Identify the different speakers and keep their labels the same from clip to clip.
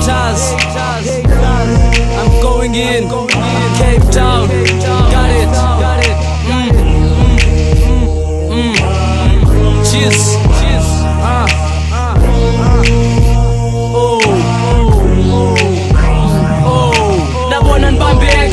Speaker 1: haters, I'm going in Cape Town, got it. Cheers.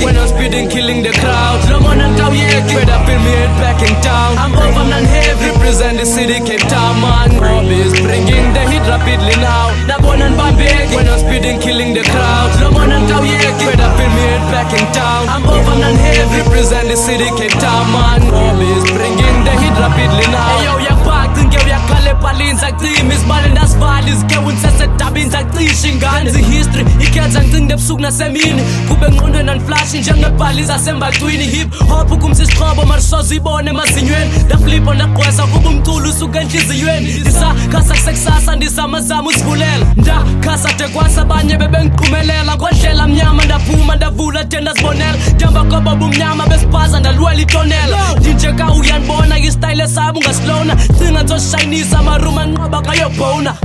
Speaker 1: When I'm speeding, killing the crowd. Lamon and Tau, yeah, fed up in me head back in town. I'm over and heavy, represent the city, Cape Town, man. Hobbies, bringing the heat rapidly now. Lamon and Bambeg, when I'm speeding, killing the crowd. Lamon and Tau, yeah, fed up in me head back in town. I'm over and heavy, represent the city, Cape Town, man. Hobbies, bringing the heat rapidly now. Hey yo, yeah, back, think you yeah, call it Palin, like team is balling, that's valleys, get one set tabins, like three shingan. The history, he can't think the Sugna Semin, Kubeng and flashing. Njengebhaliza sembathwini hip hop kumsisiqobo marisozibone masinyweni ndaflipo ndaqwesa kuba umculo usuka enhliziyweni ndisakhasa kusekusasa ndisamazama usivulela ndakhasa de kwasa abanye bebengiqumelela ngodlela mnyama ndaphuma ndavula tenda sibonela ndihamba koba bumnyama besibhaza ndalwela itonela ndinjeka uyanibona istyle sabo ungasilona cinga nzoshinisa amaruma anqoba kayobhona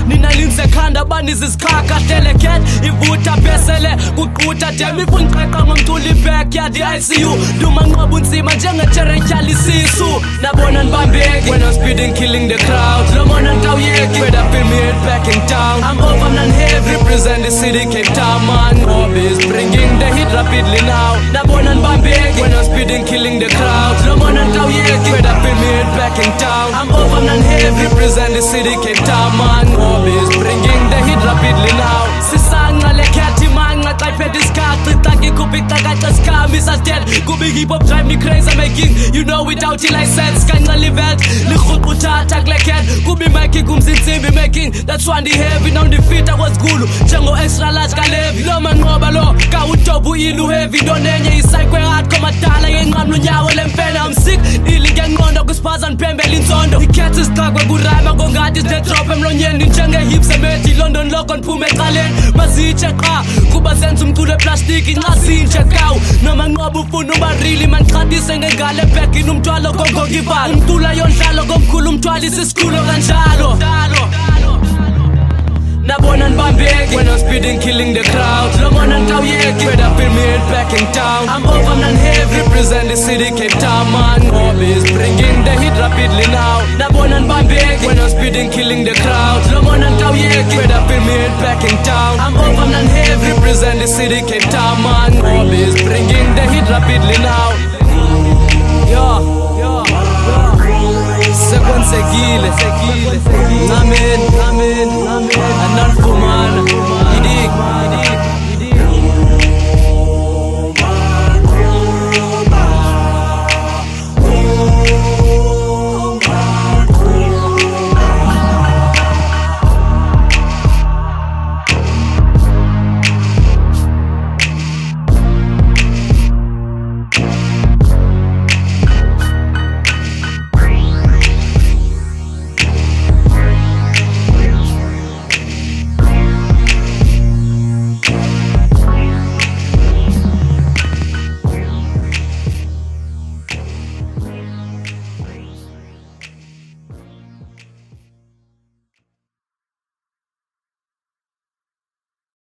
Speaker 1: nina linzekhanda banizisikhakha teleket ivutha besele kuqutha demifunqeqa ngomculo backyard ICU Duma ngoba unzima njengejeretyala isisu Nabona nibambeki when I'm speeding killing the crowd Lamon and Tau yeah fed up in me head back in town I'm over and heavy represent the city Cape Town man Hobbies bringing the heat rapidly now Nabona nibambeki when I'm speeding killing the crowd Lamon and Tau yeah fed up in me head back in town I'm over and heavy represent the city Cape Town man Hobbies bringing the heat rapidly now Sisanga lekati manga kaipedi skati taki kupita kaita scam is as dead Kubi hip hop drive me crazy making You know without it like sense Kanya livet Likhut utata gleket Kubi making kumzinzimbi making That's one the heavy Now the fit I was gulu Jango extra large kalevi Loma ngoba lo Ka utobu ilu heavy Donenye isaikwe hard Koma tala yengamlu nyawo lempena I'm sick Ili gengondo Kuspaza npembe linzondo Iketi skakwe kurama Kongati drop emlonyeni Njenge hips emeti London lokon pume kalen Maziche ka Kuba sensu mtule plastiki Ngazinche kaw Noma ngoba ufuna ubarili manqhathise ngengale bheki nomthwalo kongokivala umtula yondlalo komkhulu umthwali sisikhulu kanjalo Nabona nibambeki when I'm speeding killing the crowd Lamon and Tau yeah fed up in me head back in town I'm over and heavy represent the city Cape Town man Hobbies bringing the heat rapidly now Nabona nibambeki when I'm speeding killing the crowd Lamon and Tau yeah fed up in me head back in town I'm over and heavy represent the city Cape Town man Hobbies bringing the heat rapidly now Sekwensekile Amen